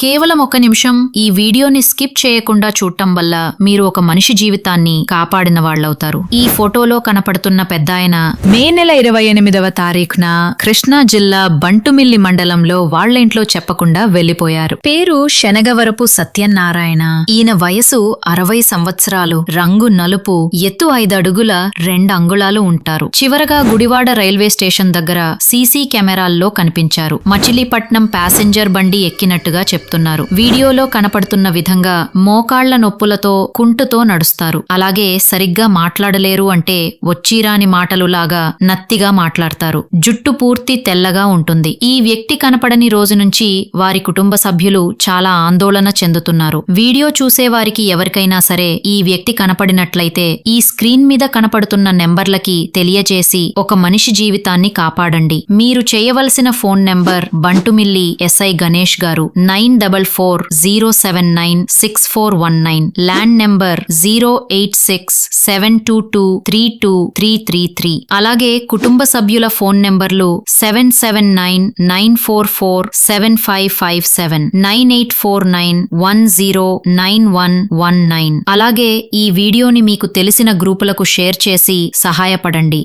కేవలం 1 నిమిషం ఈ వీడియోని స్కిప్ చేయకుండా చూడటం వల్ల మీరు ఒక మనిషి జీవితాన్ని కాపాడిన వాళ్ళవుతారు. ఈ ఫోటోలో కనపడుతున్న పెద్దాయన మే నెల 28వ తారీఖున కృష్ణా జిల్లా బంటుమిల్లి మండలంలో వాళ్ళ ఇంట్లో చెప్పకుండా వెళ్లిపోయారు. పేరు శనగవరపు సత్యనారాయణ. ఈయన వయసు 60 సంవత్సరాలు, రంగు నలుపు, ఎత్తు 5 అడుగుల 2 అంగుళాలు ఉంటారు. చివరగా గుడివాడ రైల్వే స్టేషన్ దగ్గర సీసీ కెమెరాల్లో కనిపించారు. మచిలీపట్నం ప్యాసింజర్ బండి ఎక్కినట్టుగా చెప్తున్నారు. వీడియోలో కనపడుతున్న విధంగా మోకాళ్ల నొప్పులతో కుంటుతో నడుస్తారు. అలాగే సరిగ్గా మాట్లాడలేరు అంటే వచ్చిరాని మాటలులాగా నత్తిగా మాట్లాడతారు. జుట్టు పూర్తి తెల్లగా ఉంటుంది. ఈ వ్యక్తి కనపడని రోజు నుంచి వారి కుటుంబ సభ్యులు చాలా ఆందోళన చెందుతున్నారు. వీడియో చూసే వారికి ఎవరికైనా సరే ఈ వ్యక్తి కనపడినట్లయితే ఈ స్క్రీన్ మీద కనపడుతున్న నెంబర్లకి తెలియజేసి ఒక మనిషి జీవితాన్ని కాపాడండి. మీరు చేయవలసిన phone number Bantumilli SI Ganesh గారు 9440796419, ల్యాండ్ నెంబర్ 08672232333. అలాగే కుటుంబ సభ్యుల ఫోన్ నెంబర్లు 7799447557, 9849109119. అలాగే ఈ వీడియోని మీకు తెలిసిన గ్రూపులకు షేర్ చేసి సహాయపడండి.